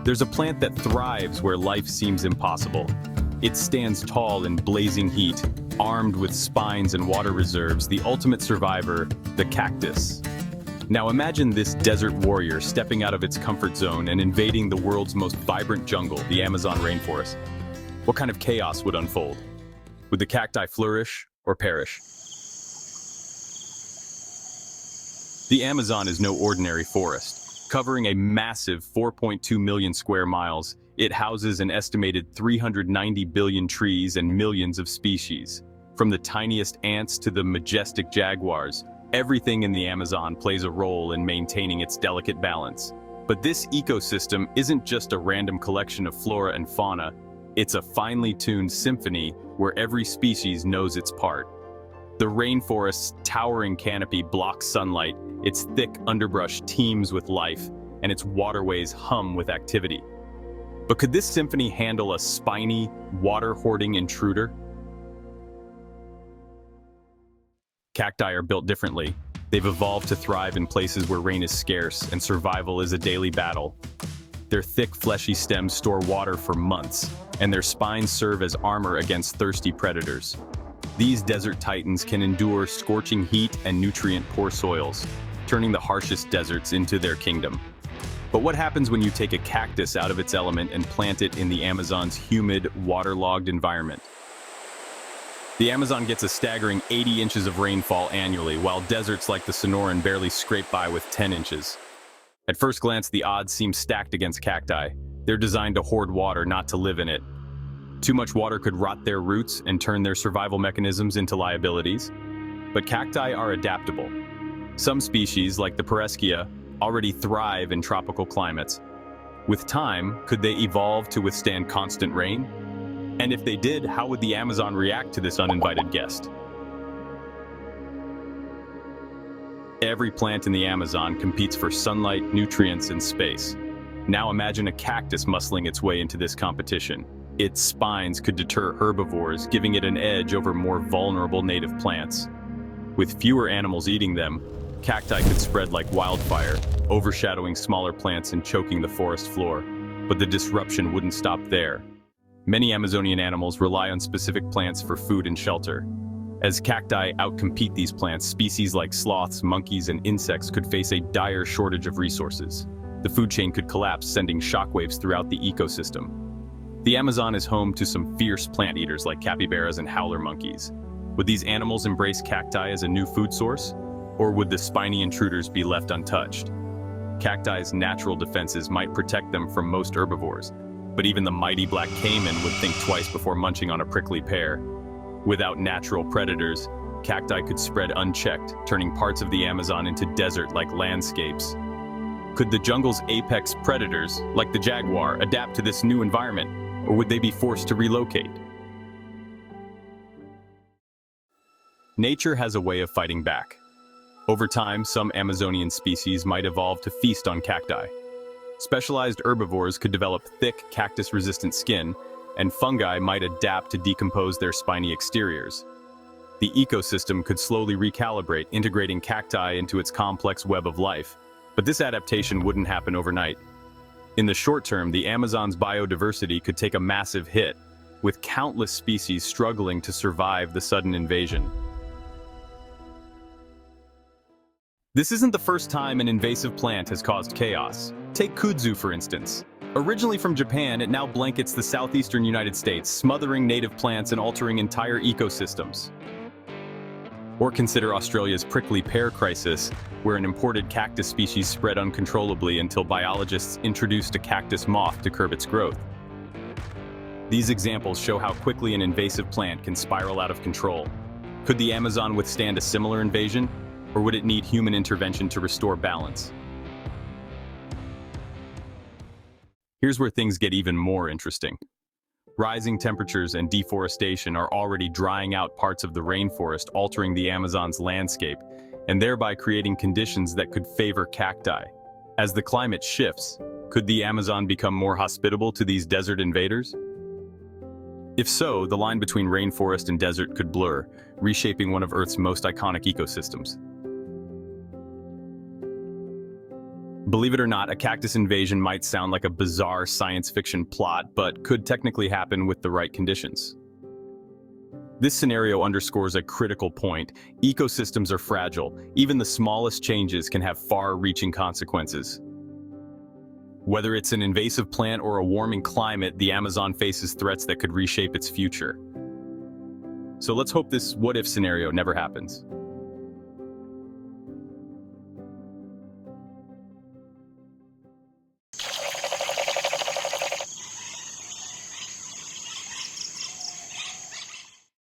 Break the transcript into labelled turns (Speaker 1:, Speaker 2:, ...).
Speaker 1: There's a plant that thrives where life seems impossible. It stands tall in blazing heat, armed with spines and water reserves, the ultimate survivor, the cactus. Now imagine this desert warrior stepping out of its comfort zone and invading the world's most vibrant jungle, the Amazon rainforest. What kind of chaos would unfold? Would the cacti flourish or perish? The Amazon is no ordinary forest. Covering a massive 4.2 million square miles, it houses an estimated 390 billion trees and millions of species. From the tiniest ants to the majestic jaguars, everything in the Amazon plays a role in maintaining its delicate balance. But this ecosystem isn't just a random collection of flora and fauna, it's a finely tuned symphony where every species knows its part. The rainforest's towering canopy blocks sunlight, its thick underbrush teems with life, and its waterways hum with activity. But could this symphony handle a spiny, water-hoarding intruder? Cacti are built differently. They've evolved to thrive in places where rain is scarce and survival is a daily battle. Their thick, fleshy stems store water for months, and their spines serve as armor against thirsty predators. These desert titans can endure scorching heat and nutrient-poor soils, turning the harshest deserts into their kingdom. But what happens when you take a cactus out of its element and plant it in the Amazon's humid, waterlogged environment? The Amazon gets a staggering 80 inches of rainfall annually, while deserts like the Sonoran barely scrape by with 10 inches. At first glance, the odds seem stacked against cacti. They're designed to hoard water, not to live in it. Too much water could rot their roots and turn their survival mechanisms into liabilities. But cacti are adaptable. Some species, like the Pereschia, already thrive in tropical climates. With time, could they evolve to withstand constant rain? And if they did, how would the Amazon react to this uninvited guest? Every plant in the Amazon competes for sunlight, nutrients, and space. Now imagine a cactus muscling its way into this competition. Its spines could deter herbivores, giving it an edge over more vulnerable native plants. With fewer animals eating them, cacti could spread like wildfire, overshadowing smaller plants and choking the forest floor. But the disruption wouldn't stop there. Many Amazonian animals rely on specific plants for food and shelter. As cacti outcompete these plants, species like sloths, monkeys, and insects could face a dire shortage of resources. The food chain could collapse, sending shockwaves throughout the ecosystem. The Amazon is home to some fierce plant eaters like capybaras and howler monkeys. Would these animals embrace cacti as a new food source? Or would the spiny intruders be left untouched? Cacti's natural defenses might protect them from most herbivores, but even the mighty black caiman would think twice before munching on a prickly pear. Without natural predators, cacti could spread unchecked, turning parts of the Amazon into desert-like landscapes. Could the jungle's apex predators, like the jaguar, adapt to this new environment, or would they be forced to relocate? Nature has a way of fighting back. Over time, some Amazonian species might evolve to feast on cacti. Specialized herbivores could develop thick, cactus-resistant skin, and fungi might adapt to decompose their spiny exteriors. The ecosystem could slowly recalibrate, integrating cacti into its complex web of life. But this adaptation wouldn't happen overnight. In the short term, the Amazon's biodiversity could take a massive hit, with countless species struggling to survive the sudden invasion. This isn't the first time an invasive plant has caused chaos. Take kudzu, for instance. Originally from Japan, it now blankets the southeastern United States, smothering native plants and altering entire ecosystems. Or consider Australia's prickly pear crisis, where an imported cactus species spread uncontrollably until biologists introduced a cactus moth to curb its growth. These examples show how quickly an invasive plant can spiral out of control. Could the Amazon withstand a similar invasion, or would it need human intervention to restore balance? Here's where things get even more interesting. Rising temperatures and deforestation are already drying out parts of the rainforest, altering the Amazon's landscape, and thereby creating conditions that could favor cacti. As the climate shifts, could the Amazon become more hospitable to these desert invaders? If so, the line between rainforest and desert could blur, reshaping one of Earth's most iconic ecosystems. Believe it or not, a cactus invasion might sound like a bizarre science fiction plot, but could technically happen with the right conditions. This scenario underscores a critical point. Ecosystems are fragile. Even the smallest changes can have far-reaching consequences. Whether it's an invasive plant or a warming climate, the Amazon faces threats that could reshape its future. So let's hope this what-if scenario never happens.